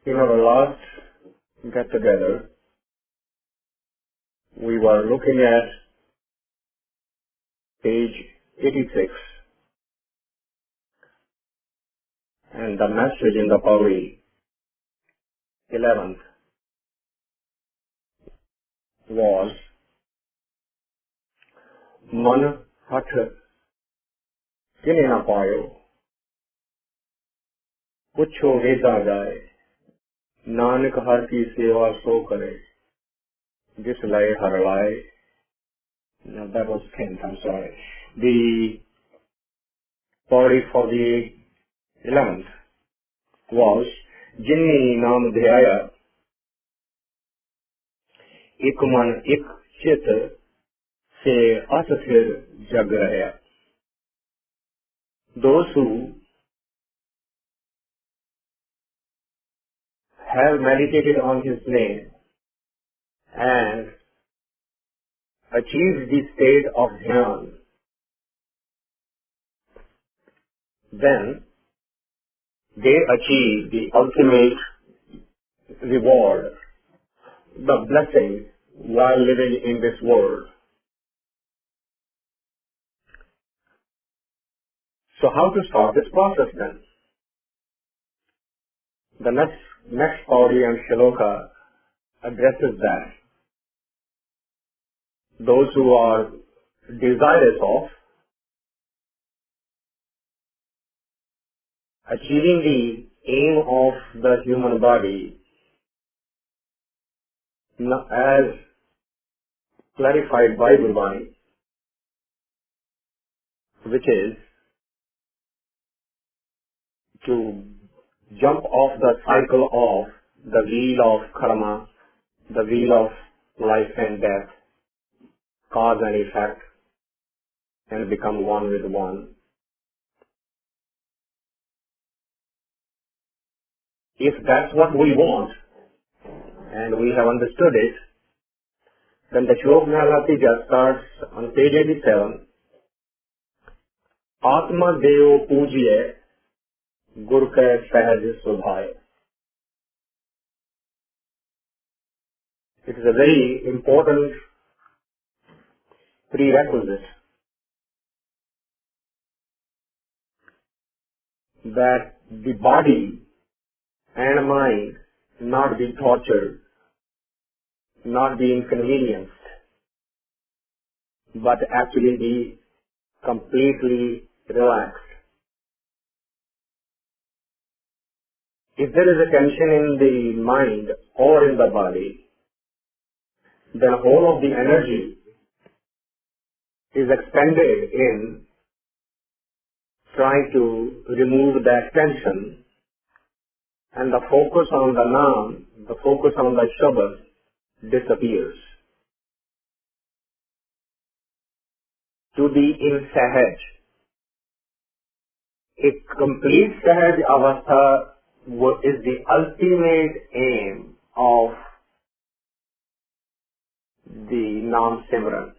In our last get-together, we were looking at page 86 and the message in the Pauri 11th was मन हठ किने न पायो पुछो वेदा जाए नानक हर की सेवा सो करे जिस लय हर लाए. No, that was 10th, I'm sorry. The Pauri for the 11th was जिन्नी नाम ध्याया एक मन एक चित से अस्थिर जग रहा. Those who have meditated on his name and achieved the state of dhyan, then they achieve the ultimate reward, the blessing while living in this world. So how to start this process then? The next Pauri and Shloka addresses that. Those who are desirous of achieving the aim of the human body as clarified by Gurbani, which is to jump off the cycle of the wheel of karma, the wheel of life and death, cause and effect, and become one with one. If that's what we want, and we have understood it, then the Shlok Natija starts on page 87. Aatma Deo Poojeay Gur Ka Sahaj Subhaya. It is a very important prerequisite that the body and mind not be tortured, not be inconvenienced, but actually be completely relaxed. If there is a tension in the mind or in the body, then whole of the energy is expended in trying to remove that tension, and the focus on the Naam, the focus on the Shabad disappears. To be in Sahaj, a complete Sahaj Avastha is the ultimate aim of the Naam Simran.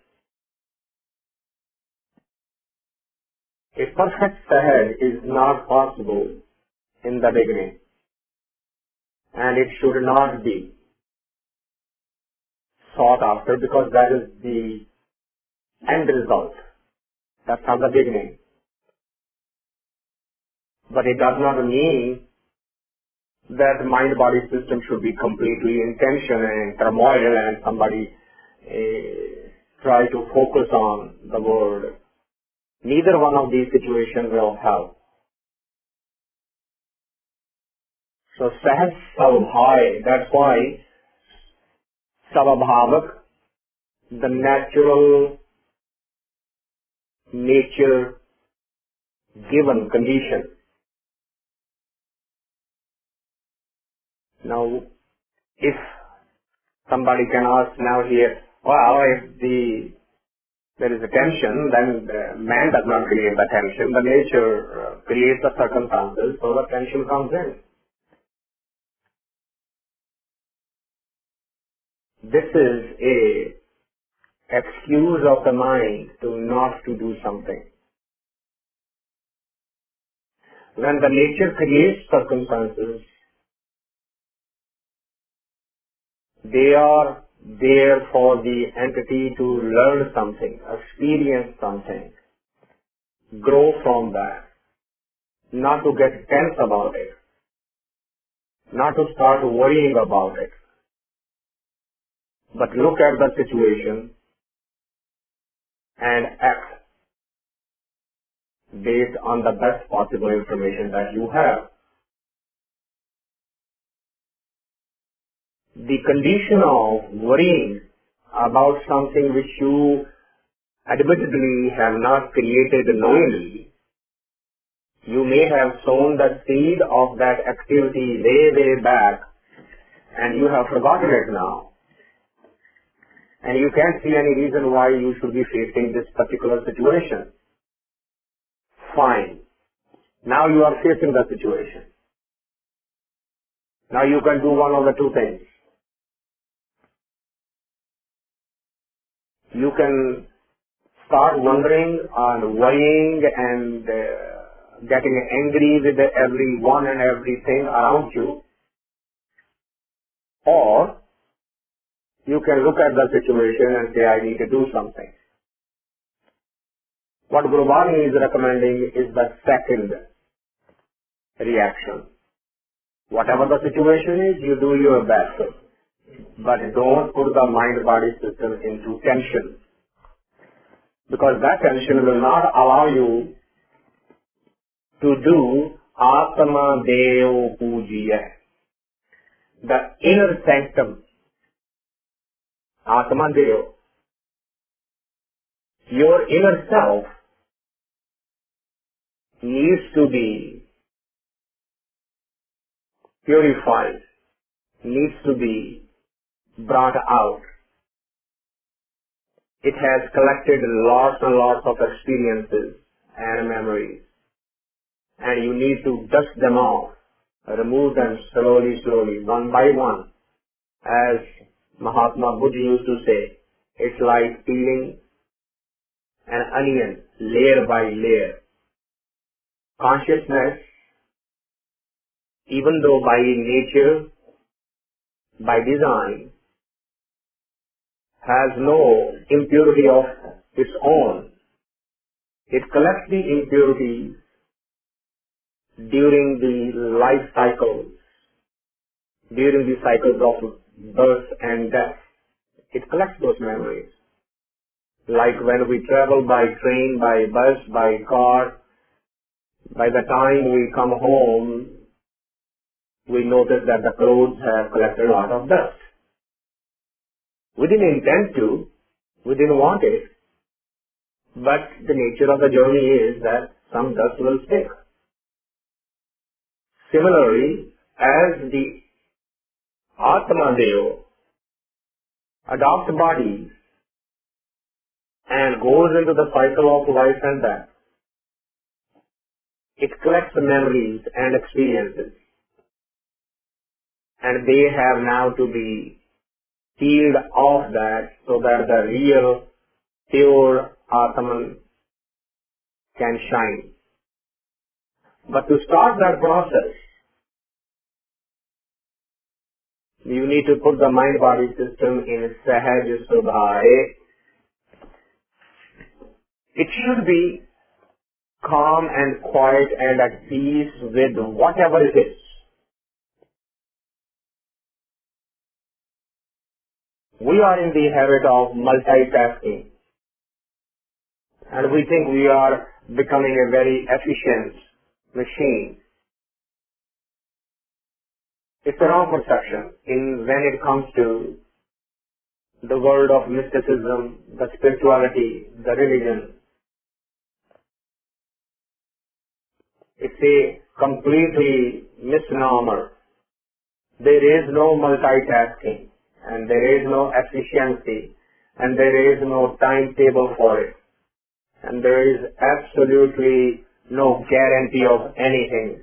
A perfect Sahaj is not possible in the beginning, and it should not be sought after, because that is the end result. That's not the beginning. But it does not mean that the mind-body system should be completely in tension and turmoil and somebody try to focus on the word. Neither one of these situations will help. So Sahaj Savabhai, that's why Savabhavak, the natural nature given condition. Now, if somebody can ask now here, well, if there is a tension, then man does not create the tension. The nature creates the circumstances, so the tension comes in. This is a excuse of the mind to not to do something. When the nature creates circumstances, They are there for the entity to learn something, experience something, grow from that, not to get tense about it, not to start worrying about it, but look at the situation and act based on the best possible information that you have. The condition of worrying about something which you admittedly have not created knowingly, you may have sown the seed of that activity way back and you have forgotten it now. And you can't see any reason why you should be facing this particular situation. Fine. Now you are facing the situation. Now you can do one of the two things. You can start wondering and worrying and getting angry with everyone and everything around you. Or you can look at the situation and say, I need to do something. What Gurbani is recommending is the second reaction. Whatever the situation is, you do your best. But don't put the mind-body system into tension. Because that tension will not allow you to do Aatma Poojeay. The inner sanctum. Atma Deo. Your inner self needs to be purified, needs to be brought out. It has collected lots and lots of experiences and memories, and you need to dust them off, remove them slowly, one by one. As Mahatma Buddha used to say, it's like peeling an onion layer by layer. Consciousness, even though by nature, by design, has no impurity of its own. It collects the impurities during the life cycles, during the cycles of birth and death. It collects those memories. Like when we travel by train, by bus, by car, by the time we come home, we notice that the clothes have collected a lot of dust. We didn't intend to, we didn't want it, but the nature of the journey is that some dust will stick. Similarly, as the Atma Deo adopts bodies and goes into the cycle of life and death, it collects memories and experiences, and they have now to be peeled off that so that the real, pure Atman can shine. But to start that process, you need to put the mind-body system in Sahaj Subhai. It should be calm and quiet and at peace with whatever it is. We are in the habit of multitasking, and we think we are becoming a very efficient machine. It's a wrong perception when it comes to the world of mysticism, the spirituality, the religion. It's a completely misnomer. There is no multitasking, and there is no efficiency, and there is no timetable for it, and there is absolutely no guarantee of anything.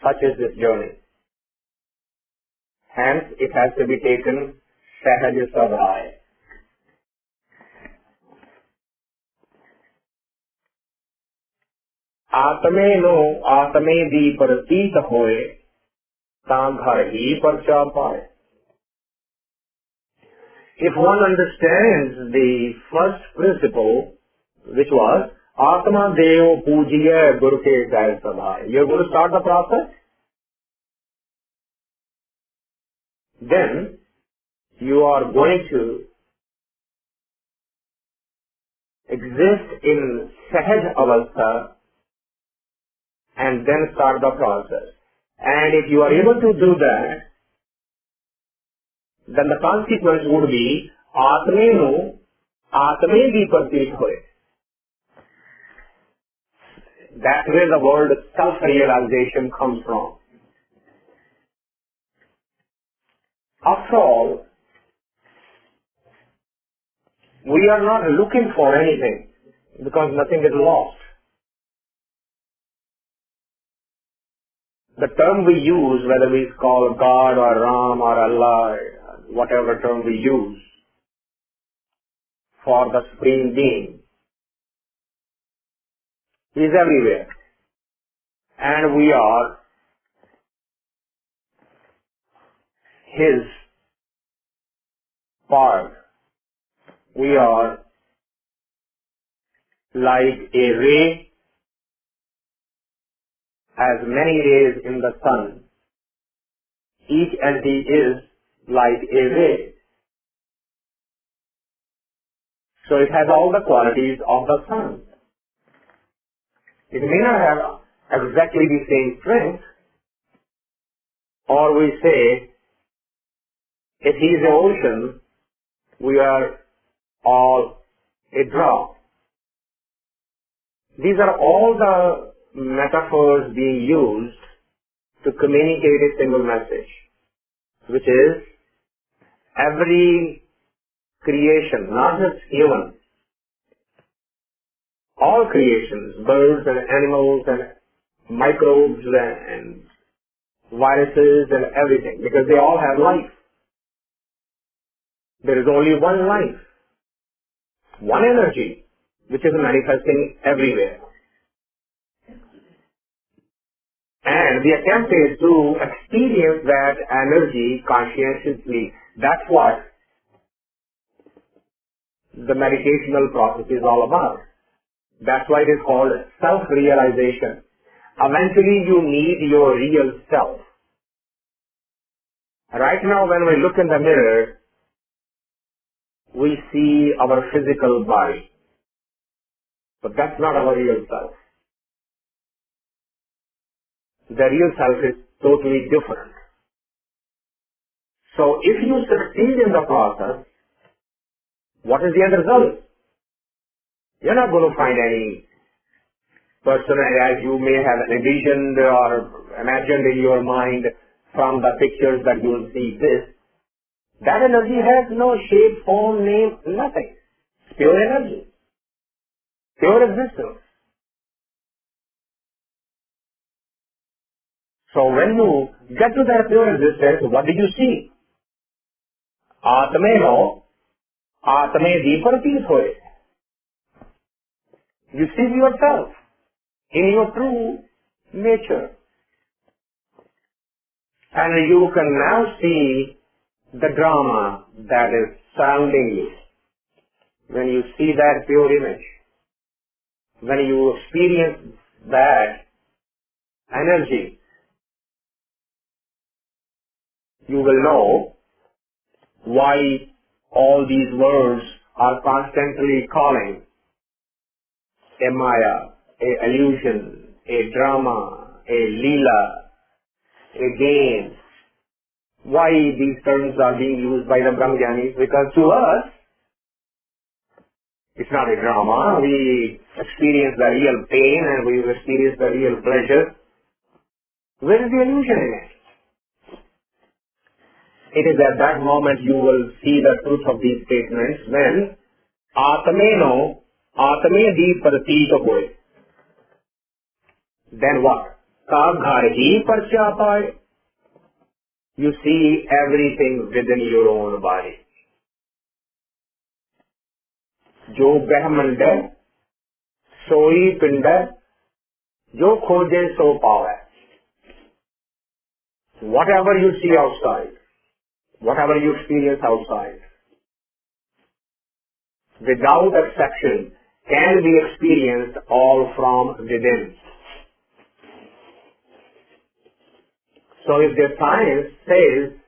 Such is this journey. Hence, it has to be taken Sahaj Sabhai. आत्मे no आत्मे दी प्रतीत होए ता घर ही परचा पाए. if one understands the first principle, which was Aatma Dev Poojeay Guru Ke Jai Sabhai, you're going to start the process. Then you are going to exist in Sahaj Avastha and then start the process. And if you are able to do that, then the consequence would be Aatme nu Aatme di pratit hoye. That's where the word self-realization comes from. After all, we are not looking for anything because nothing is lost. The term we use, whether we call God or Ram or Allah, whatever term we use for the Supreme Being, is everywhere. And we are His part. We are like a ray, as many rays in the sun. Each entity is like a ray. So it has all the qualities of the sun. It may not have exactly the same strength, or we say, if he is the ocean, we are all a drop. These are all the metaphors being used to communicate a single message, which is every creation, not just human, all creations, birds and animals and microbes and viruses and everything, because they all have life. There is only one life, one energy, which is manifesting everywhere. And the attempt is to experience that energy conscientiously. That's what the meditational process is all about. That's why it is called self-realization. Eventually you need your real self. Right now when we look in the mirror, we see our physical body. But that's not our real self. The real self is totally different. So if you succeed in the process, what is the end result? You're not going to find any person as you may have envisioned or imagined in your mind from the pictures that you will see this. That energy has no shape, form, name, nothing. It's pure energy. Pure existence. So when you get to that pure existence, what did you see? Aatme no, Aatme di pratit hoye. You see yourself in your true nature. And you can now see the drama that is surrounding you. When you see that pure image, when you experience that energy, you will know why all these words are constantly calling a maya, a illusion, a drama, a leela, a game. Why these terms are being used by the Brahmagyanis? Because to us, it's not a drama. We experience the real pain and we experience the real pleasure. Where is the illusion in it? It is at that moment you will see the truth of these statements when Aatme no, Aatme di pratit hoye. Then what? Ka ghar hi parcha paaye. You see everything within your own body. Jo brahmand hai, soi pind hai, jo khoje so paave. Whatever you see outside, whatever you experience outside, without exception, can be experienced all from within. So if the science says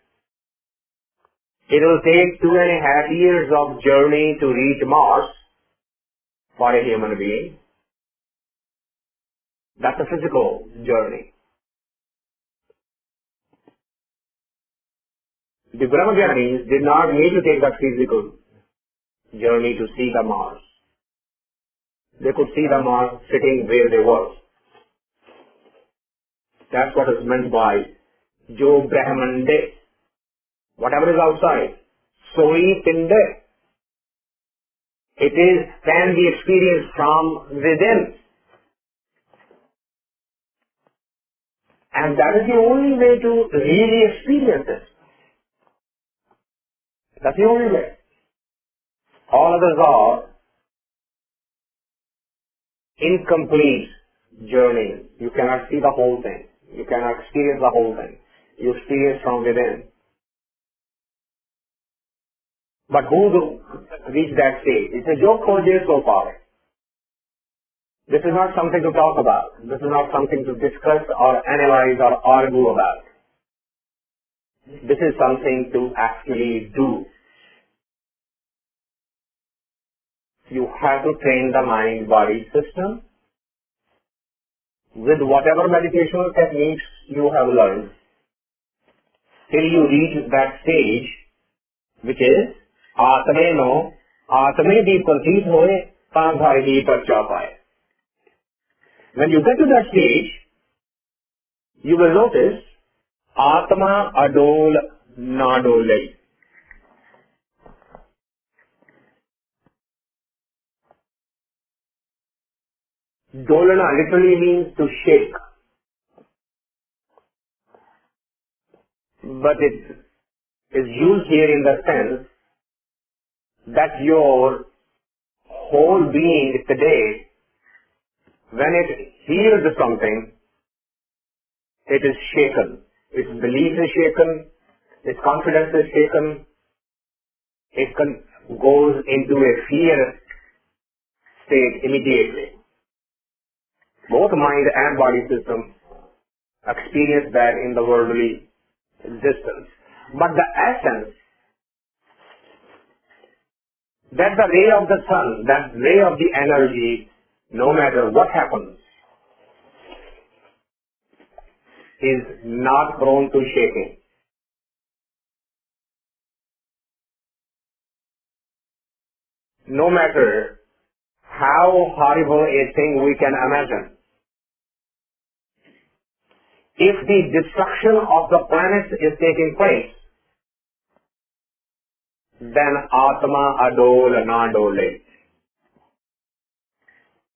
it will take 2.5 years of journey to reach Mars for a human being, that's a physical journey. The Brahmajanis did not need to take that physical journey to see the Mars. They could see the Mars sitting where they were. That's what is meant by Jo Brahmande. Whatever is outside. Soi Tinde. It can be experienced from within. And that is the only way to really experience it. That's the only way. All others are incomplete journeys. You cannot see the whole thing. You cannot experience the whole thing. You experience from within. But who reach that stage? It's a joke for Poojeay so far. This is not something to talk about. This is not something to discuss or analyze or argue about. This is something to actually do. You have to train the mind-body system with whatever meditational techniques you have learned till you reach that stage, which is Aatma Aatme di pratit hoye tanghar hi parcha paye. When you get to that stage, you will notice Aatma adol na dole. Dolana literally means to shake. But it is used here in the sense that your whole being today, when it hears something, it is shaken. Its belief is shaken, its confidence is shaken, it goes into a fear state immediately. Both mind and body system experience that in the worldly existence. But the essence, that the ray of the sun, that ray of the energy, no matter what happens, is not prone to shaking. No matter how horrible a thing we can imagine, if the destruction of the planets is taking place, then Atma adol na dole.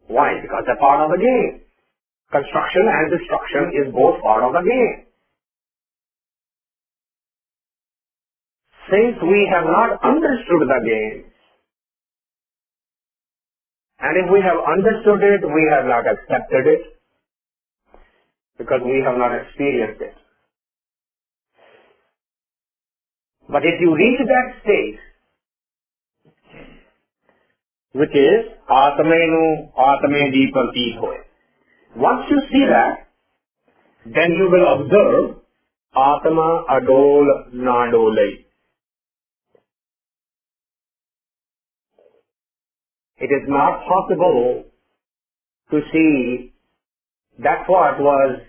Why? Because they're part of the game. Construction and destruction is both part of the game. Since we have not understood the game, and if we have understood it, we have not accepted it, because we have not experienced it. But if you reach that state, which is Atmenu Atme di pratit hoye, once you see that, then you will observe Atma adol na dole. It is not possible to see. That's what was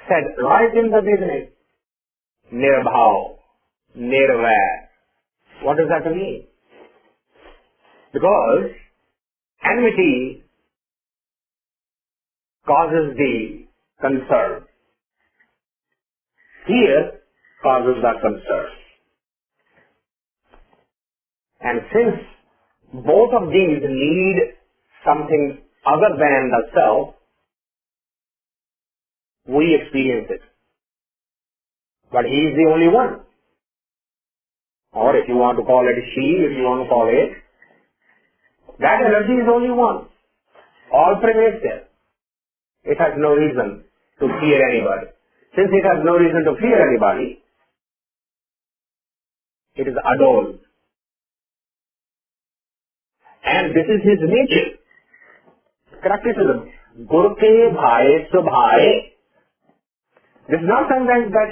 said right in the beginning. Nirbhav, Nirvair. What does that mean? Because enmity causes the concern. Fear causes the concern. And since both of these need something other than the self, we experience it. But he is the only one. Or if you want to call it she, if you want to call it, that energy is only one. All pervasive. It has no reason to fear anybody. Since it has no reason to fear anybody, it is adol. And this is his nature. Criticism. Guru ke bhai subhai. This is not sometimes that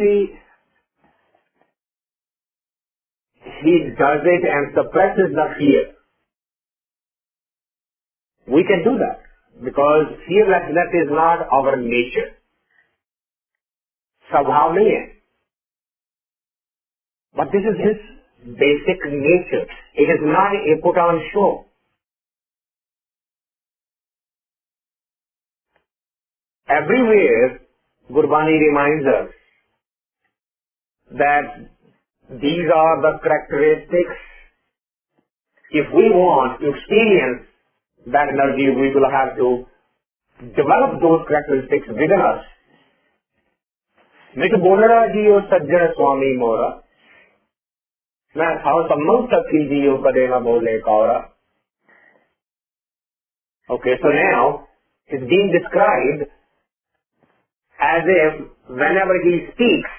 he does it and suppresses the fear. We can do that because fearlessness is not our nature. Swabhav nahi hai. But this is his basic nature. It is not a put on show. Everywhere, Gurbani reminds us that these are the characteristics. If we want to experience that energy, we will have to develop those characteristics within us. Mr. Bolera ji or Sajjana Swami Mora. मैं था सम्मत तकी जियो कदे न बोले कौरा. Okay, so now it's being described as if whenever he speaks,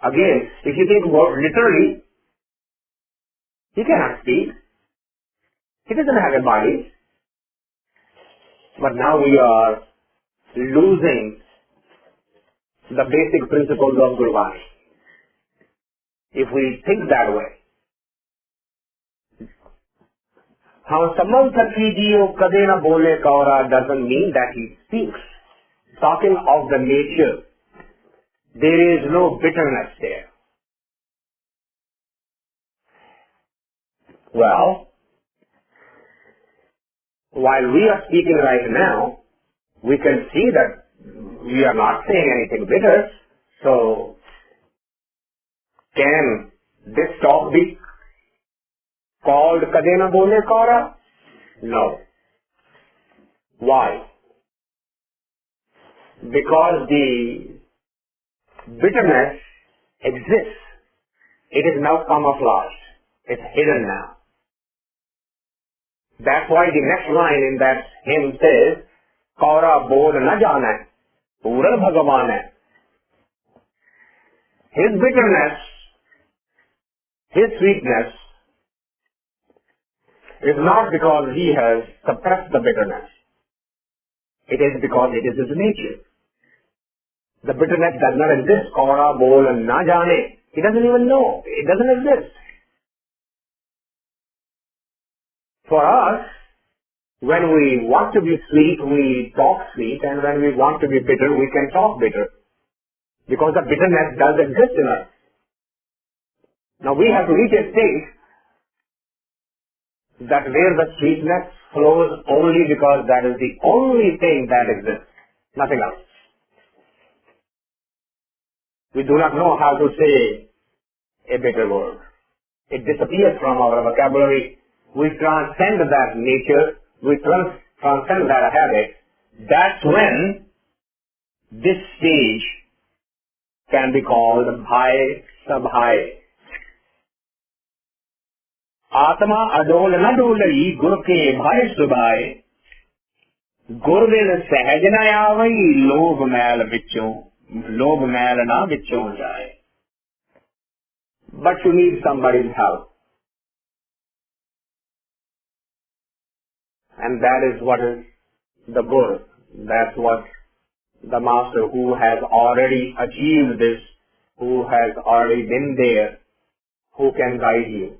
again, if you take word literally, he cannot speak. He doesn't have a body. But now we are losing the basic principles of Gurbani. If we think that way. How Samal Thaki Jiyo Kade na Bole Kaura doesn't mean that he speaks. Talking of the nature, there is no bitterness there. Well, while we are speaking right now, we can see that we are not saying anything bitter. So, can this talk be called Kade na Bole Kaura? No. Why? Because the bitterness exists. It is now camouflaged. It's hidden now. That's why the next line in that hymn says, Kaura bol na jana, pura bhagavan hai. His bitterness, his sweetness, is not because he has suppressed the bitterness. It is because it is his nature. The bitterness does not exist. Kaura bol na jane. He doesn't even know. It doesn't exist. For us, when we want to be sweet, we talk sweet, and when we want to be bitter, we can talk bitter. Because the bitterness does exist in us. Now we have to reach a state that where the sweetness flows only because that is the only thing that exists. Nothing else. We do not know how to say a bitter word. It disappears from our vocabulary. We transcend that nature. We transcend that habit. That's when this stage can be called Bhai Sabhai. Aatma adol na dolai gur ke bhai subhai. Gur vin sahaj na avai lobh mail na vichon jaye. But you need somebody's help. And that is what is the Guru. That's what the Master who has already achieved this, who has already been there, who can guide you,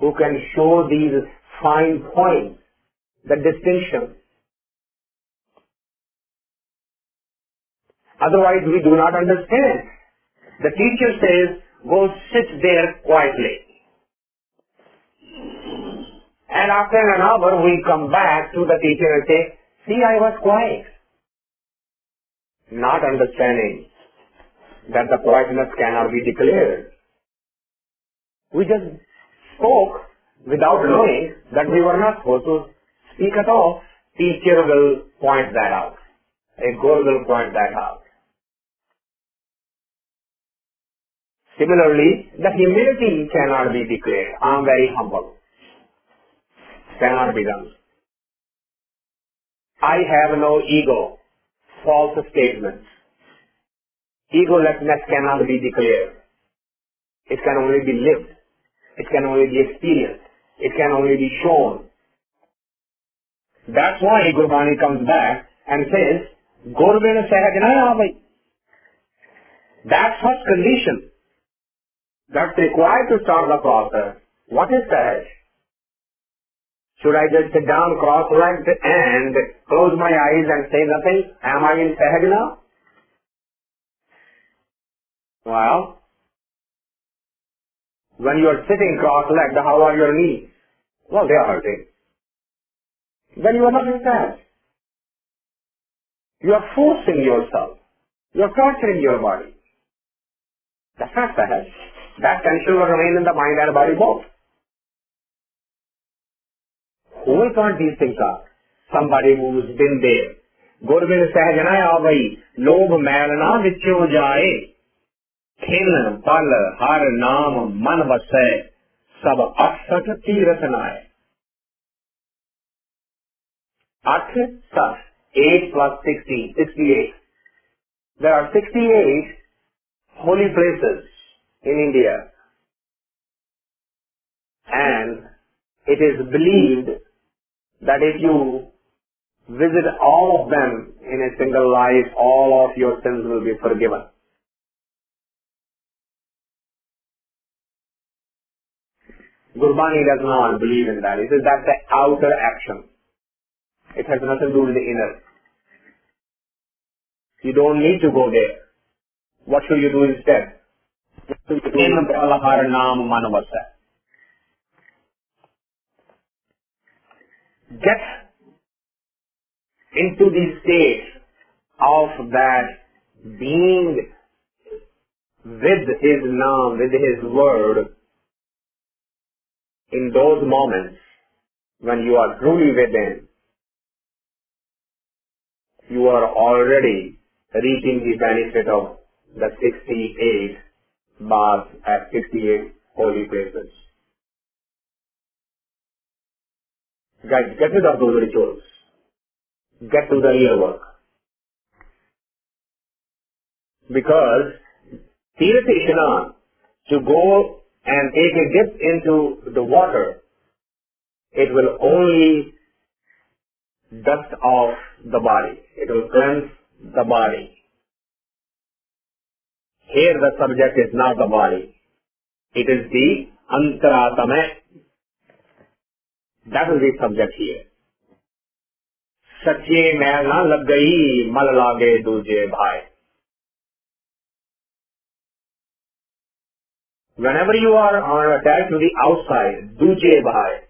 who can show these fine points, the distinction. Otherwise we do not understand. The teacher says, go sit there quietly. And after an hour we come back to the teacher and say, see, I was quiet. Not understanding that the quietness cannot be declared. We just spoke without knowing that we were not supposed to speak at all. Teacher will point that out. A guru will point that out. Similarly, the humility cannot be declared. I am very humble. Cannot be done. I have no ego. False statements. Egolessness cannot be declared. It can only be lived. It can only be experienced. It can only be shown. That's why Gurbani comes back and says, Gurbin Sahajana Avai. That's first condition. That's required to start the process. What is Sahaj? Should I just sit down cross-legged and close my eyes and say nothing? Am I in Sahaj now? Well, when you are sitting cross-legged, how are your knees? Well, they are hurting. Then you are not in Sahaj. You are forcing yourself. You are torturing your body. That's not Sahaj. That tension will remain in the mind and body both. Who will point these things out? Somebody who's been there. Gurbin Sahajana Avai, Lobh Mailna Vichyo Jaye, Khin Pal Har Naam Man Vasai, Sab Aksat Tirathanaye. 8 plus 8 plus 16, 68. There are 68 holy places in India, and it is believed that if you visit all of them in a single life, all of your sins will be forgiven. Gurbani does not believe in that. It says that's the outer action. It has nothing to do with the inner. You don't need to go there. What should you do instead? Get into the state of that being with his naam, with his word, in those moments when you are truly with him. You are already reaping the benefit of the 68 baths at 68 holy places. Guys, get rid of those rituals. Get to the real work. Because Tirth to go and take a dip into the water, it will only dust off the body. It will cleanse the body. Here the subject is not the body. It is the Antaratama. That is the subject here. Sache mail na lag gayi, mal lage duje bhai. Whenever you are attached to the outside, duje bhai,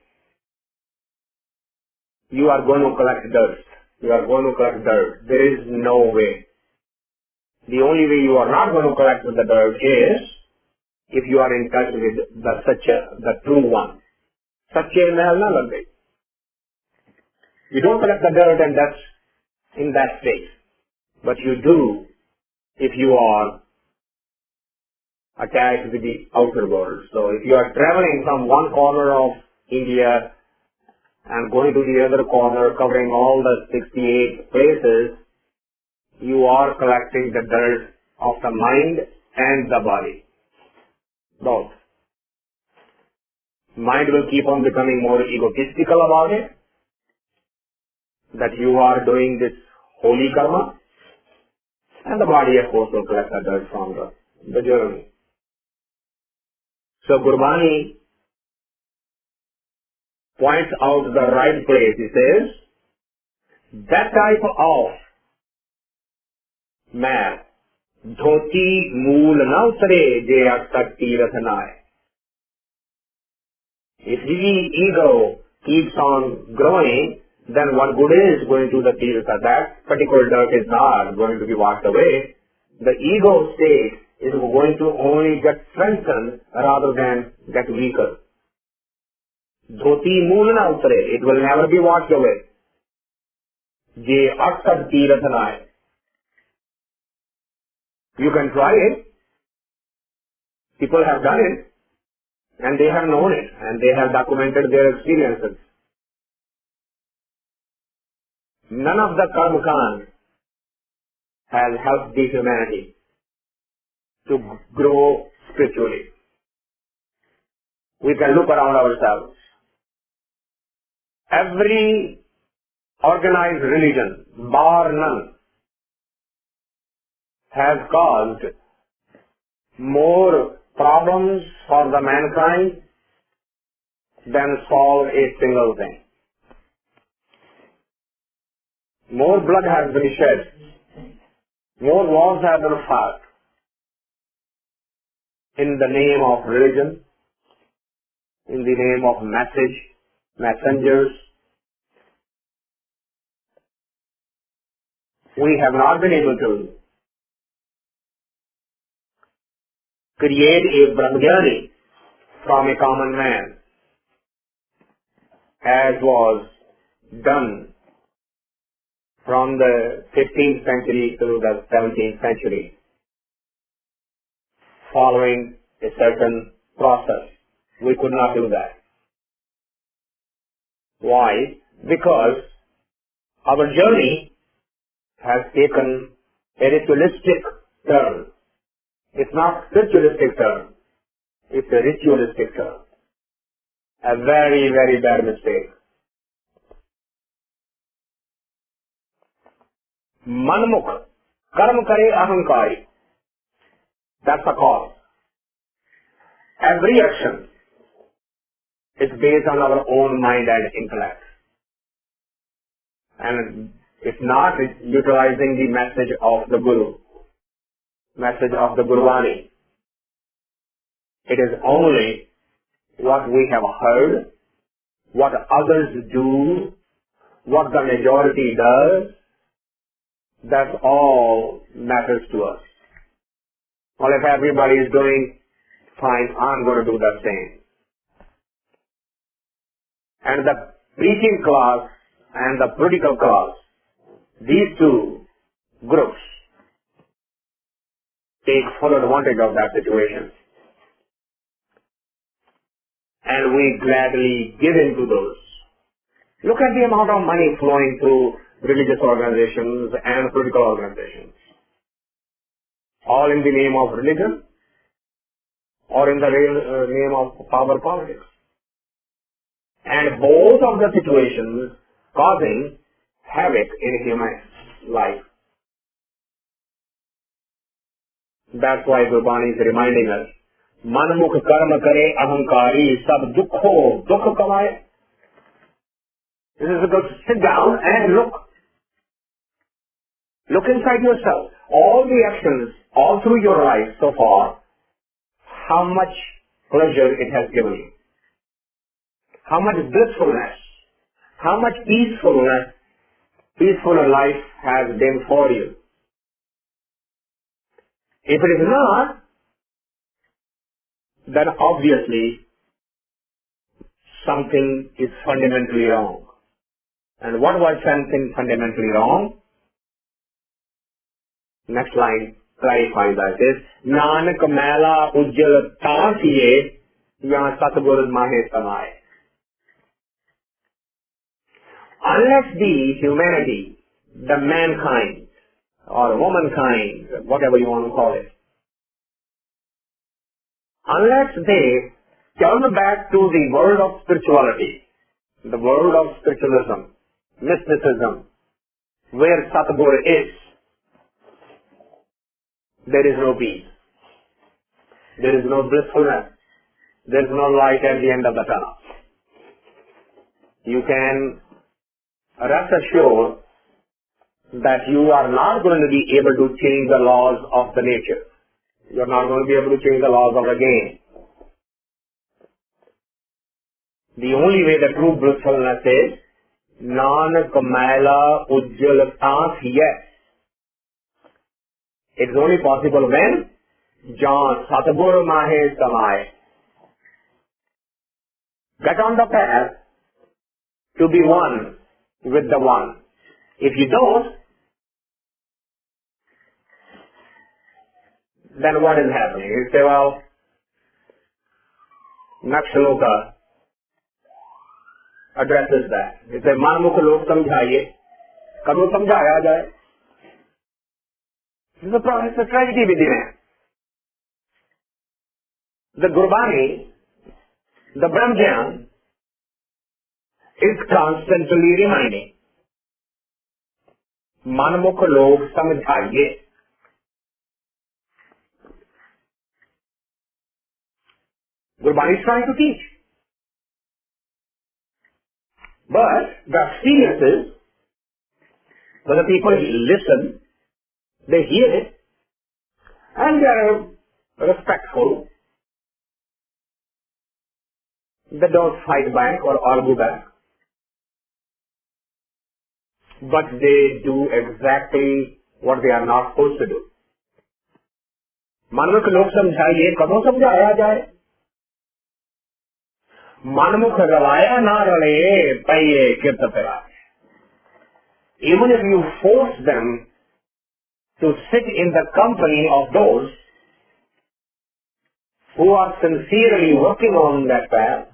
you are going to collect dirt. You are going to collect dirt. There is no way. The only way you are not going to collect the dirt is if you are in touch with the Satya, the true one. Satya mahal na lag gayi. You don't collect the dirt and dust in that state. But you do if you are attached with the outer world. So if you are traveling from one corner of India and going to the other corner, covering all the 68 places, you are collecting the dirt of the mind and the body. Both. Mind will keep on becoming more egotistical about it, that you are doing this holy karma, and the body of course will collect the dirt from the journey. So Gurbani points out the right place. He says, that type of man, dhoti mool na utare je aksat tirathanaye. If the ego keeps on growing, then what good is going to the tirtha? That particular dirt is not going to be washed away. The ego state is going to only get strengthened rather than get weaker. Dhoti mool na utare. It will never be washed away. Je aksat tirathanaye. You can try it. People have done it. And they have known it. And they have documented their experiences. None of the karma kand has helped the humanity to grow spiritually. We can look around ourselves. Every organized religion, bar none, has caused more problems for the mankind than solve a single thing. More blood has been shed, more wars have been fought in the name of religion, in the name of messengers. We have not been able to create a Brahmajani from a common man, as was done from the 15th century to the 17th century, following a certain process. We could not do that. Why? Because our journey has taken a ritualistic turn. It's not spiritualistic turn. It's a ritualistic turn. A very, very bad mistake. Manmukh, karma kare ahankari. That's the cause. Every action is based on our own mind and intellect. And it's not utilizing the message of the Guru, message of the Gurvani. It is only what we have heard, what others do, what the majority does. That's all matters to us. Well, if everybody is doing fine, I'm going to do the same. And the preaching class and the political class, these two groups take full advantage of that situation. And we gladly give in to those. Look at the amount of money flowing through religious organizations and political organizations. All in the name of religion or in the name of power politics. And both of the situations causing havoc in human life. That's why Gurbani is reminding us, Manmukh karma kare ahankari sab dukho dukh kamaye. This is because sit down and look. Look inside yourself. All the actions, all through your life so far, how much pleasure it has given you. How much blissfulness, how much peaceful life has been for you. If it is not, then obviously something is fundamentally wrong. And what was something fundamentally wrong? Next line clarifies that is, Nanak mela ujjal taasiye yahan satgur mahe samaye. Unless the humanity, the mankind, or womankind, whatever you want to call it, unless they turn back to the world of spirituality, the world of spiritualism, mysticism, where Satguru is, there is no peace. There is no blissfulness. There is no light at the end of the tunnel. You can rest assured that you are not going to be able to change the laws of the nature. You are not going to be able to change the laws of the game. The only way the true blissfulness is, Nanak mela ujjal taas yes. It is only possible when John Satguru Mahe Samay. Get on the path to be one with the one. If you don't, then what is happening? You say, well, next shloka addresses that. You say, Manmukh log samjhaiye. Kab samjhaya jaye? This is a tragedy with the man. The Gurbani, the Brahmajans, is constantly reminding. मनमुख लोग समझाइए. Gurbani is trying to teach. But the experience is, when the people listen, they hear it, and they are respectful. They don't fight back or argue back. But they do exactly what they are not supposed to do. मनमुख लोग समझाइए, कदों समझाया जाए? मनमुख रलाया ना रले पये किरत फिराए. Even if you force them to sit in the company of those who are sincerely working on that path,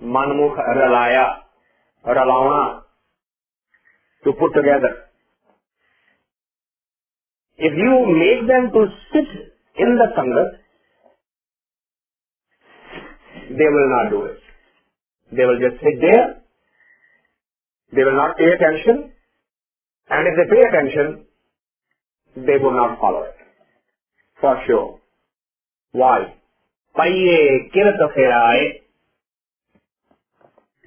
मनमुख रलाया, रलाना, to put together. If you make them to sit in the sangat, they will not do it. They will just sit there. They will not pay attention. And if they pay attention, they will not follow it. For sure. Why? Paiye kirta ferai.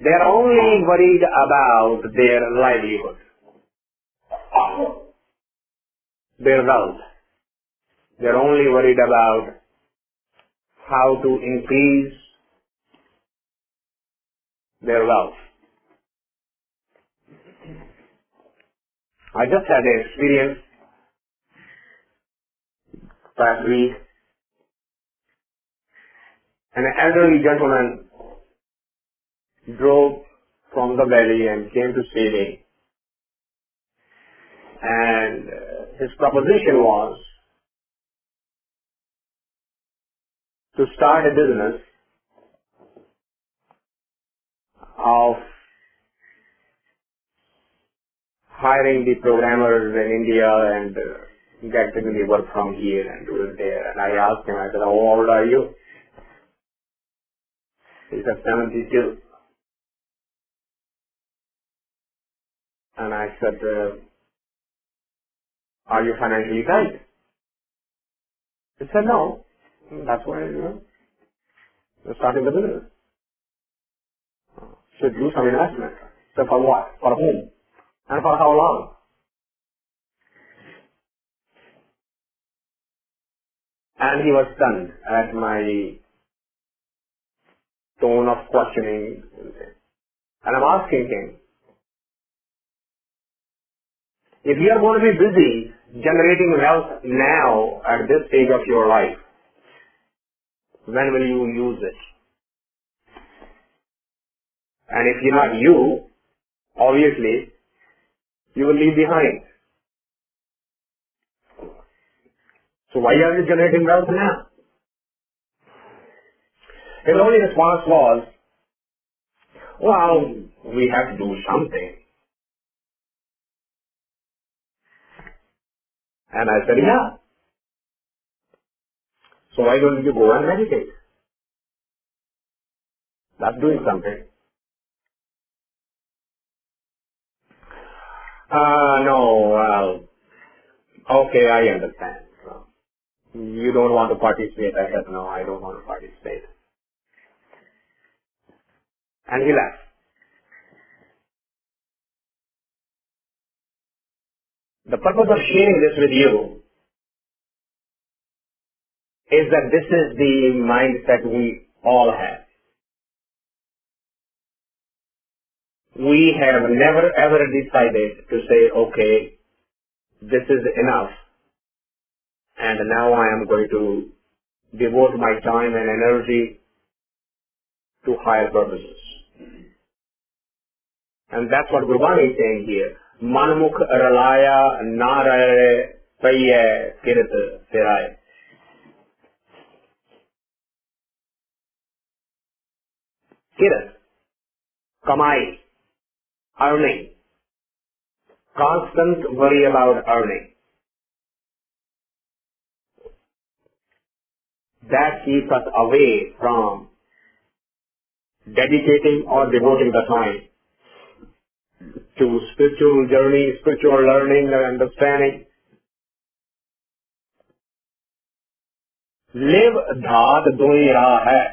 They are only worried about their livelihood, their wealth. They are only worried about how to increase their wealth. I just had an experience last week. An elderly gentleman drove from the valley and came to see me. And his proposition was to start a business of hiring the programmers in India and getting the work from here and do it there. And I asked him, I said, how old are you? He said, 72. And I said, are you financially tight? He said, no. That's why, you're starting the business. Should do some investment. So for what? For whom? And for how long? And he was stunned at my tone of questioning. And I'm asking him, if you are going to be busy generating wealth now at this stage of your life, when will you use it? And if you're not you, obviously, you will leave behind. So why are you generating wealth now? His only response was, well, we have to do something. And I said, yeah. So why don't you go and meditate? That's doing something. No, well, okay, I understand. You don't want to participate. I said, no, I don't want to participate. And he left. The purpose of sharing this with you is that this is the mindset we all have. We have never ever decided to say, okay, this is enough, and now I am going to devote my time and energy to higher purposes. And that's what Gurbani is saying here. Manmukh ralaya na rahe paiye kirat firai. Kirat, kamai, earning, constant worry about earning. That keeps us away from dedicating or devoting the time to spiritual journey, spiritual learning and understanding. Live dhaat doi raah hai,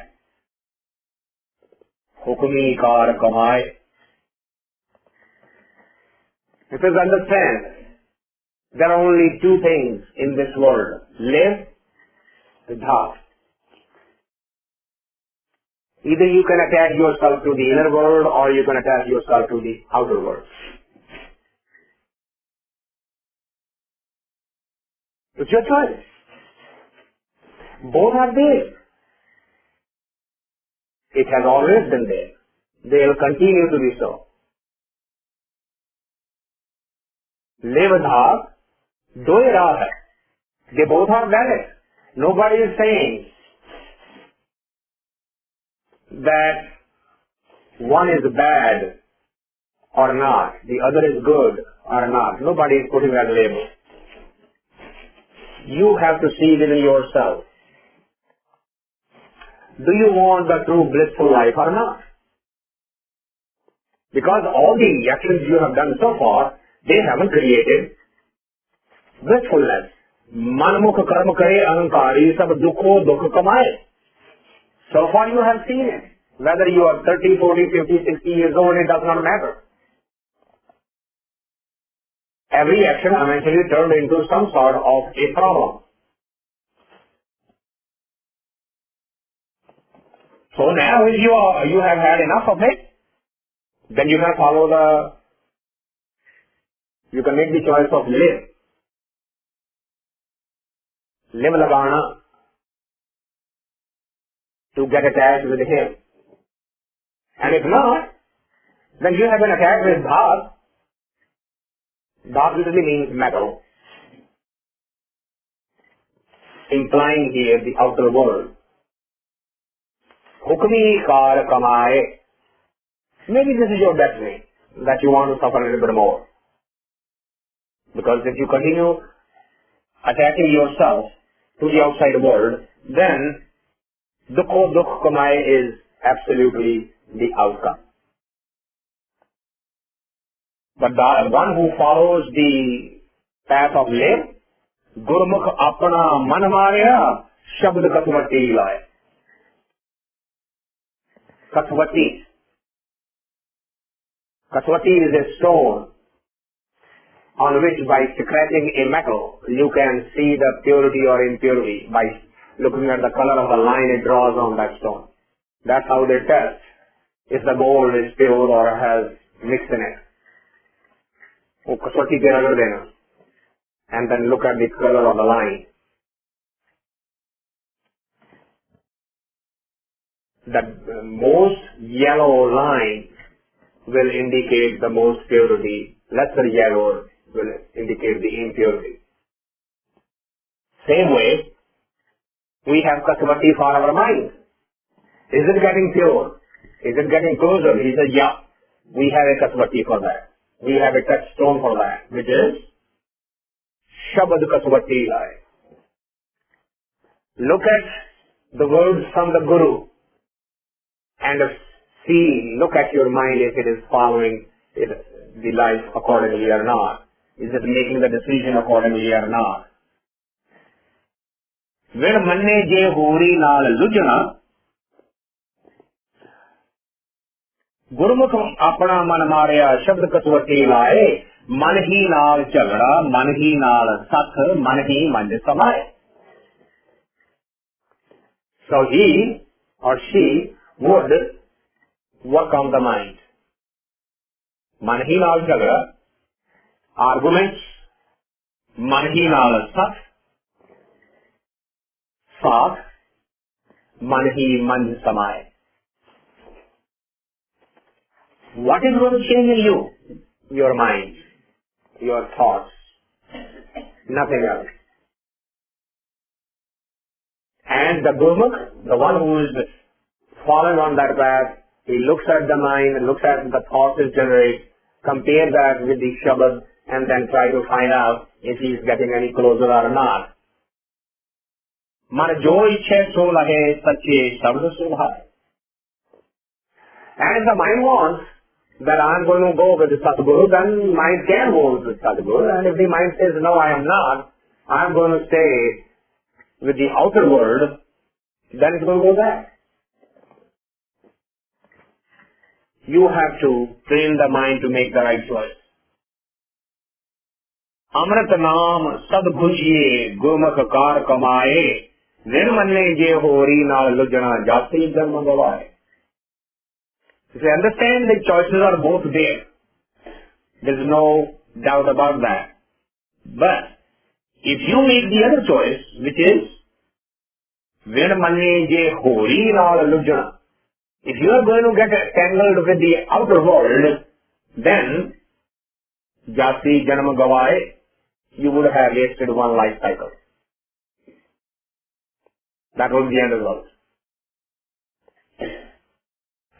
hukmi kar kamaye. It says understand, there are only two things in this world, live, dhaat. Either you can attach yourself to the inner world or you can attach yourself to the outer world. It's your choice. Both are there. It has always been there. They will continue to be so. Live dhaat, doi raah hai. They both are valid. Nobody is saying that one is bad or not, the other is good or not. Nobody is putting that label. You have to see within yourself. Do you want the true blissful life or not? Because all the actions you have done so far, they haven't created blissfulness. Manmukh karma kare ahankari sab dukho dukh kamaye. So far you have seen it. Whether you are 30, 40, 50, 60 years old, it does not matter. Every action eventually turned into some sort of a problem. So now if you have had enough of it, then you can you can make the choice of live. Live lagana to get attached with him. And if not, then you have been attached with dhaat. Dhaat literally means metal, implying here the outer world. Hukmi kar kamaye. Maybe this is your destiny, that you want to suffer a little bit more. Because if you continue attaching yourself to the outside world, then dukho dukh kamaye is absolutely the outcome. But the one who follows the path of live, Gurmukh apna man marya, shabd kathvati laye. Kathvati. Kathvati is a stone on which by scratching a metal, you can see the purity or impurity by looking at the color of the line it draws on that stone. That's how they test if the gold is pure or has mixed in it. वो कसौटी पे रगड़ देना and then look at the color of the line. The most yellow line will indicate the most purity. Lesser yellow will indicate the impurity. Same way, we have kasvati for our mind. Is it getting pure? Is it getting closer? He said, yeah, we have a kasvati for that. We have a touchstone for that, which is Shabad Kasvati Lai. Look at the words from the Guru and look at your mind if it is following the life accordingly or not. Is it making the decision accordingly or not? Vir manne je hori naal lujna, Gurmukh apna man marya shabd kasvati laye, man hi naal chagda, man hi naal sath, man hi manj samaye. So he or she would work on the mind. Man hi naal chagda, arguments, man hi naal sath, man hi manj samaye. What is going to change in you? Your mind, your thoughts, nothing else. And the Gurmukh, the one who is following on that path, he looks at the mind, looks at the thoughts it generates, compare that with the Shabad, and then try to find out if he is getting any closer or not. Man jo ichhe so lahe sache shabd subhai. And if the mind wants that I'm going to go with the Satguru, then mind can go with the Satguru. And if the mind says, no, I am not, I'm going to stay with the outer world, then it's going to go back. You have to train the mind to make the right choice. Amrit naam sad bhujiye gurmukh kar kamaye vin manne je hori naal lujna jati janm gavaye. If you understand, the choices are both there. There's no doubt about that. But if you make the other choice, which is vin manne je hori naal lujna, if you are going to get tangled with the outer world, then jati janam gavaye, you would have wasted one life cycle. That would be the end result.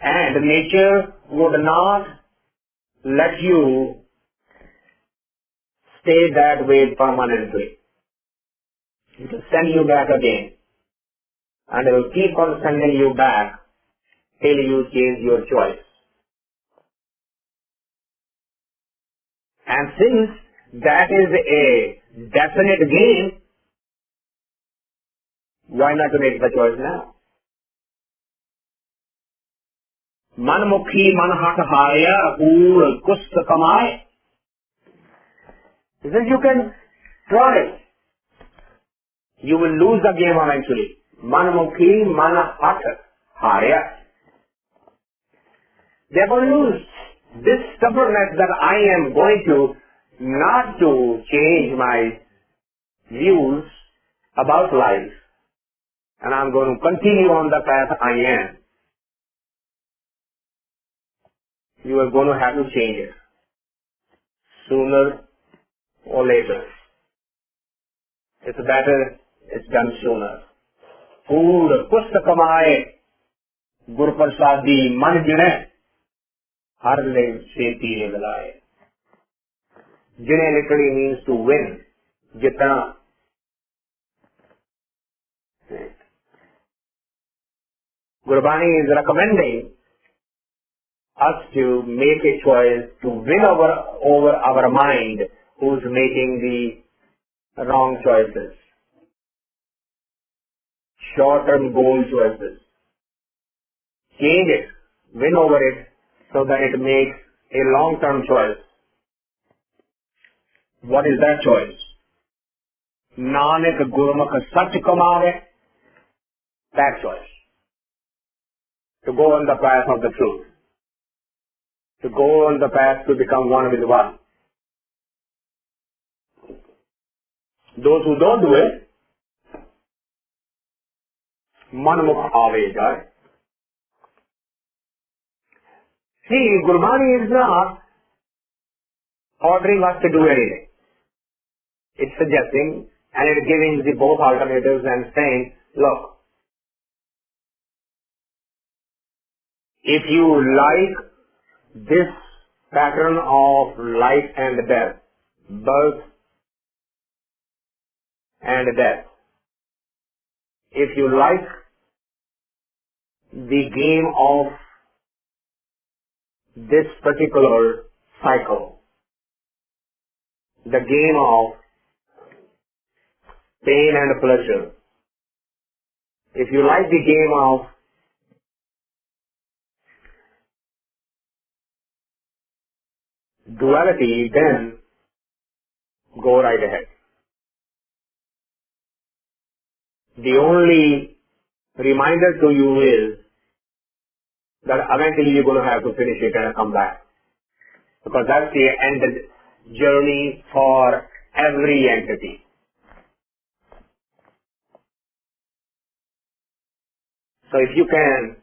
And nature would not let you stay that way permanently. It will send you back again. And it will keep on sending you back till you change your choice. And since that is a definite game, why not to make the choice now? Manmukhi manhat haya ur kust kamaye. He says you can try. You will lose the game eventually. Manmukhi manhat haya. They are going to lose. This stubbornness that I am going to not to change my views about life, and I'm going to continue on the path I am. You are going to have to change it sooner or later. It's better it's done sooner. Food, kust kamaye, gur prasadi man jine, har le se tire galaye. Jine literally means to win. Jitna. Gurbani is recommending us to make a choice to win over our mind who's making the wrong choices. Short-term goal choices. Change it, win over it, so that it makes a long-term choice. What is that choice? Nanak Gurmukh Sach Kamave. That choice. To go on the path of the truth. To go on the path to become one with one. Those who don't do it, Manmukh Ave Jai. See, Gurbani is not ordering us to do anything. It's suggesting and it's giving the both alternatives and saying, look, if you like this pattern of life and death, birth and death, if you like the game of this particular cycle, the game of pain and pleasure, if you like the game of duality, then go right ahead. The only reminder to you is that eventually you're going to have to finish it and come back. Because that's the end journey for every entity. So if you can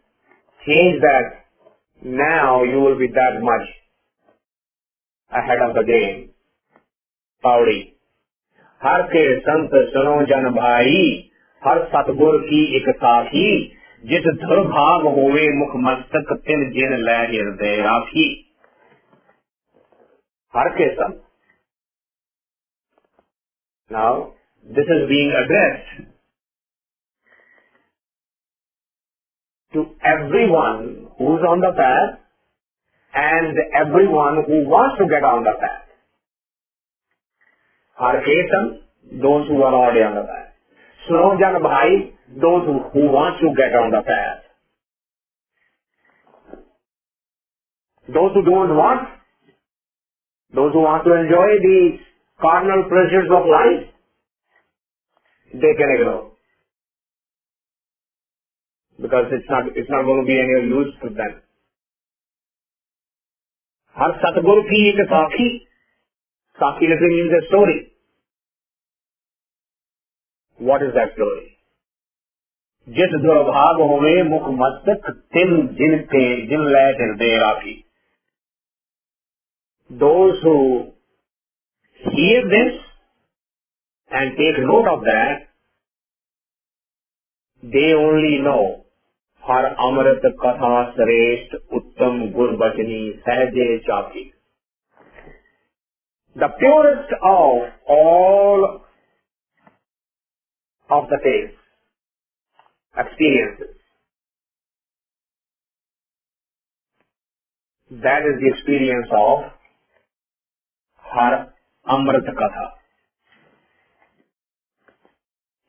change that, now you will be that much ahead of the game. Paudi. Har ke sant suno jan bhai, har satgur ki ek saathi, jis dhar bhag hove mukh mastak tin jin la hirde rakhi. Har ke sant. Now, this is being addressed to everyone who's on the path and everyone who wants to get on the path. Har Ketan, those who are already on the path. Suno Jan Bhai, those who want to get on the path. Those who don't want, those who want to enjoy the carnal pleasures of life, they can ignore. Because it's not going to be any use to them. Har Satguru ki ek Sakhi literally means a story. What is that story? जिस दुर्भाग होवे मुख मस्तक तिन जिनते जिन लय हृदय राखी. Those who hear this and take note of that, they only know har amrit katha shrest uttam gur bachani sahje chaki. The purest of all of the tastes, experiences. That is the experience of Har Amrit Katha.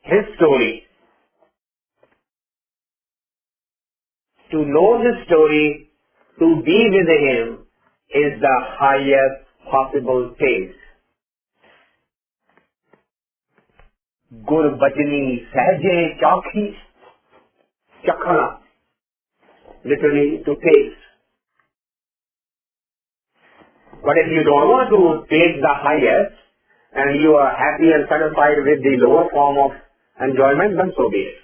His story. To know his story, to be with him, is the highest possible taste. Gur Bachani Sahje Chakhi. Chakhana, literally to taste. But if you don't want to take the highest and you are happy and satisfied with the lower form of enjoyment, then so be it.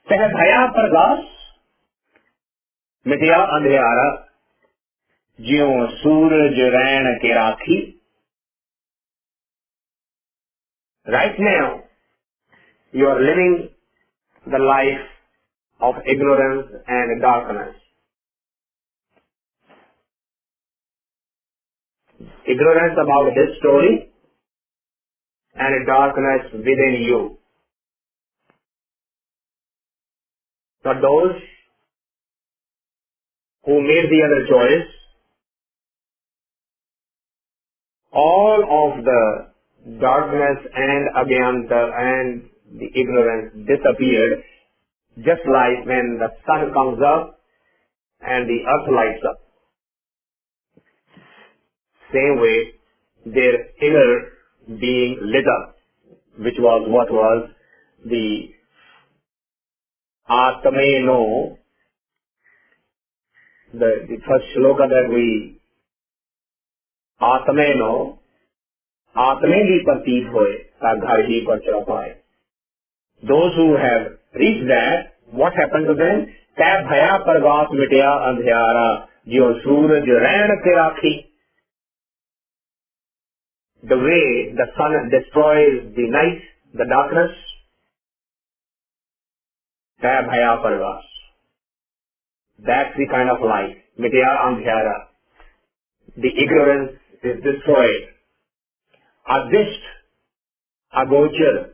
Teh bhaya pargas, mitya andhyara, jiyon suraj rain ke rakhi. Right now, you are living the life of ignorance and darkness. Ignorance about this story and darkness within you. But those who made the other choice, all of the darkness and Abhyanta and the ignorance disappeared, just like when the sun comes up and the earth lights up. Same way, their inner being lit up, which was what was the Atma, the first shloka that we Atma, Atme hi prateet hoye, ta ghar hi par chal paaye. Those who have reached that, what happened to them? Teh bhaya pargas mitya andhyara, jiyon suraj rain ke rakhi. The way the sun destroys the night, the darkness, teh bhaya pargas. That's the kind of light. Mitya andhyara. The ignorance is destroyed. Adisht, agochar,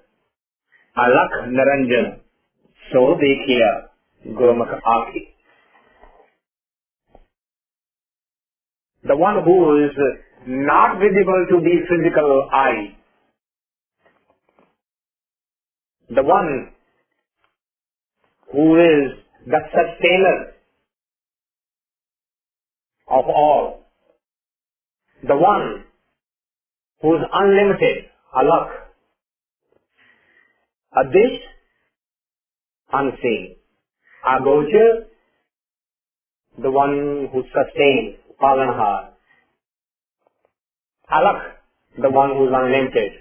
alak naranjan, so dekhiya gurmukh aakhi. The one who is not visible to the physical eye, the one who is the sustainer of all, the one who is unlimited, alak, adish, unseen, agochar, the one who sustains, palanhar, alak, the one who is unlimited,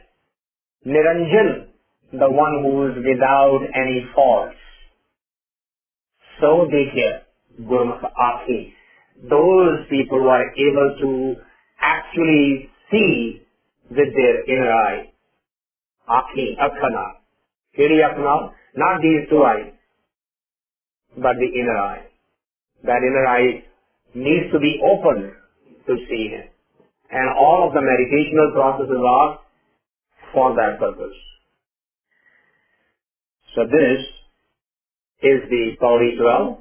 niranjan, the one who is without any faults. So they hear gurmukh aakhi. Those people who are able to actually see with their inner eye. Aakhi, akhana. Kiri akhana? Not these two eyes, but the inner eye. That inner eye needs to be opened to see him. And all of the meditational processes are for that purpose. So this is the Pauri 12.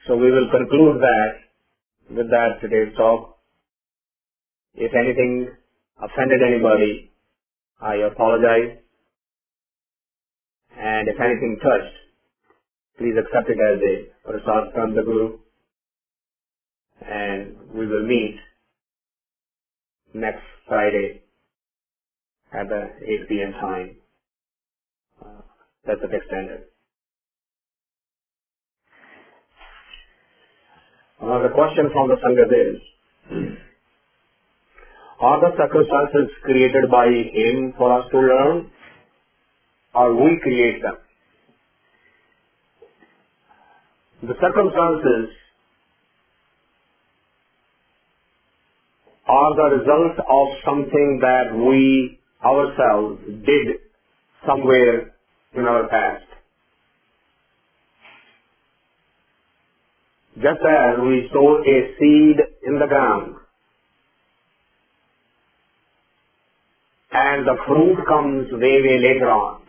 So we will conclude with that today's talk. If anything offended anybody, I apologize. And if anything touched, please accept it as a prasad from the Guru. And we will meet next Friday at the 8 p.m. time. That's the extended. The question from the Sangat is, are the circumstances created by him for us to learn, or we create them? The circumstances are the result of something that we ourselves did somewhere in our past. Just as we sow a seed in the ground and the fruit comes way later on.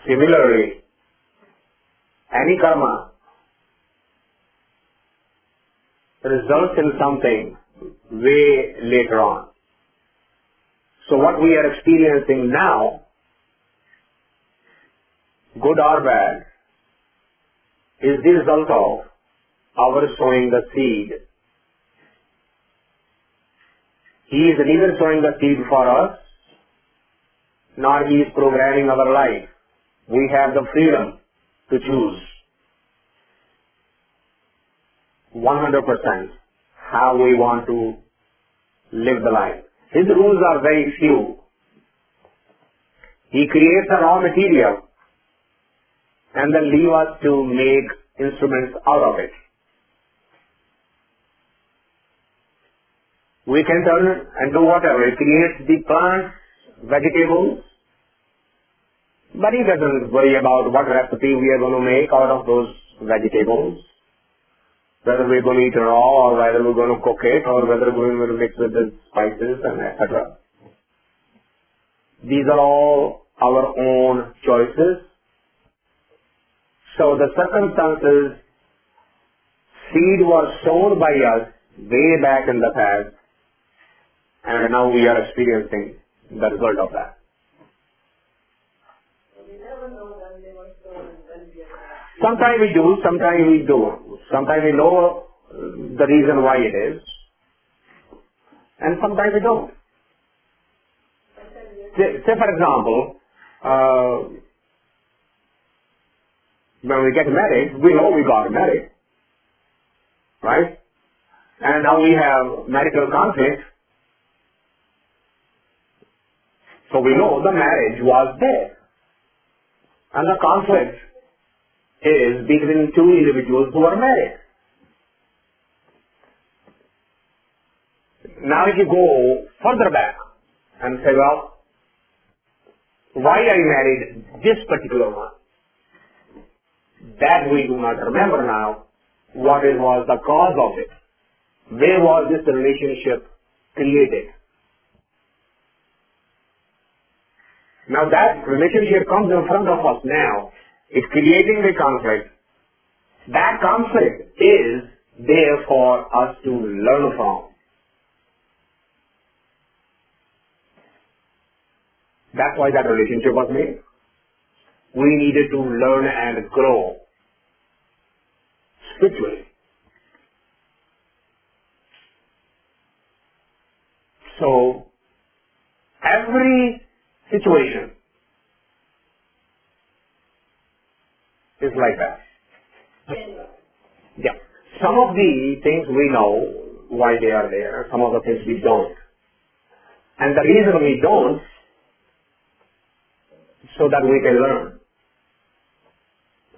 Similarly, any karma results in something way later on. So what we are experiencing now, good or bad, is the result of our sowing the seed. He is neither sowing the seed for us, nor he is programming our life. We have the freedom to choose 100% how we want to live the life. His rules are very few. He creates a raw material and then leave us to make instruments out of it. We can turn and do whatever. He creates the plants, vegetables, but he doesn't worry about what recipe we are going to make out of those vegetables, whether we're going to eat raw or whether we're going to cook it or whether we're going to mix with the spices and etc. These are all our own choices. So the circumstances, seed was sown by us way back in the past, and now we are experiencing the result of that. Sometimes we do, sometimes we don't. Sometimes we know the reason why it is, and sometimes we don't. Say for example, when we get married, we know we got married, right? And now we have marital conflict, so we know the marriage was there. And the conflict is between two individuals who are married. Now if you go further back and say, well, why I married this particular one? That we do not remember now. What was the cause of it? Where was this relationship created? Now that relationship comes in front of us now. It's creating the conflict. That conflict is there for us to learn from. That's why that relationship was made. We needed to learn and grow spiritually. So, every situation is like that. Yeah. Some of the things we know why they are there, some of the things we don't. And the reason we don't, so that we can learn.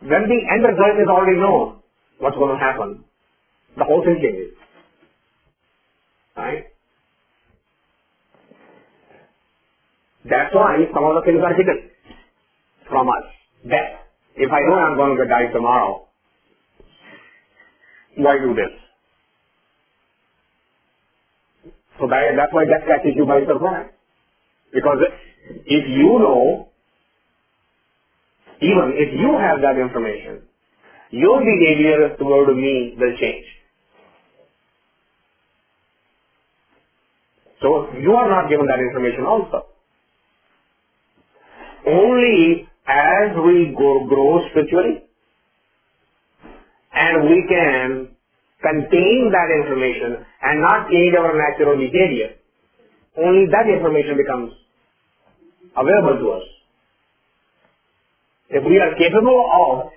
When the end result is already known, what's going to happen? The whole thing changes. Right? That's why some of the things are hidden from us. Death. If I know I'm going to die tomorrow, why do this? So that's why death catches you by surprise. Because if you know Even if you have that information, your behavior toward me will change. So you are not given that information also. Only as we grow spiritually and we can contain that information and not change our natural behavior, only that information becomes available to us. If we are capable of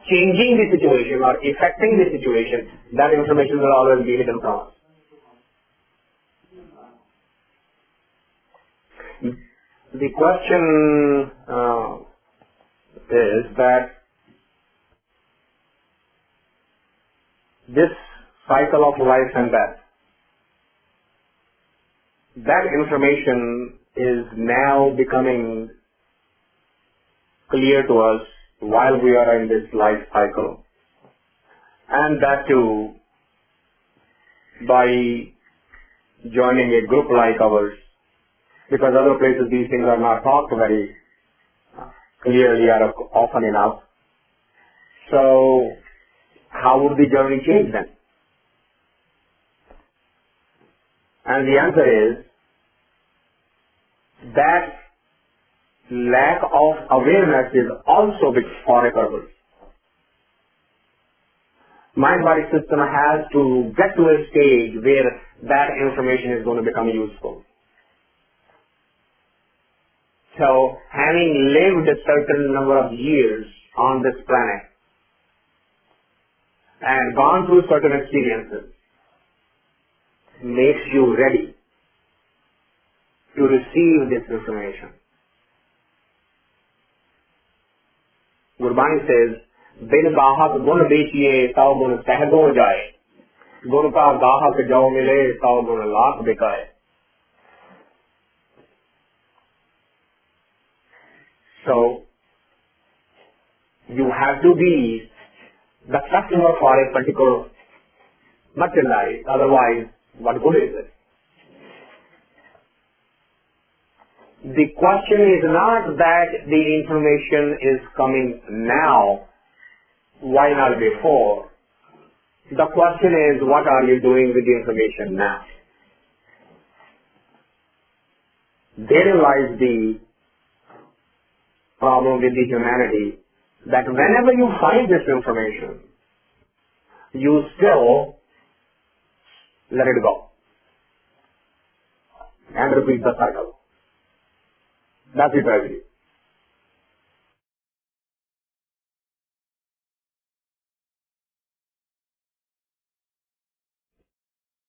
changing the situation or affecting the situation, that information will always be hidden from us. The question is that this cycle of life and death, that information is now becoming clear to us while we are in this life cycle, and that too by joining a group like ours, because other places these things are not talked very clearly or often enough. So how would the journey change then? And the answer is that lack of awareness is also for a purpose. Mind-body system has to get to a stage where that information is going to become useful. So, having lived a certain number of years on this planet and gone through certain experiences makes you ready to receive this information. Gurbani says, बिन गाहक गुण बेचिए ताव गुण सहगो जाए, गुण का गाहक जो मिले ताव गुण lakh बिकाए. So, you have to be the customer for a particular merchandise, otherwise what good is it? The question is not that the information is coming now, why not before? The question is, what are you doing with the information now? Therein lies the problem with the humanity, that whenever you find this information, you still let it go and repeat the cycle. That's the tragedy.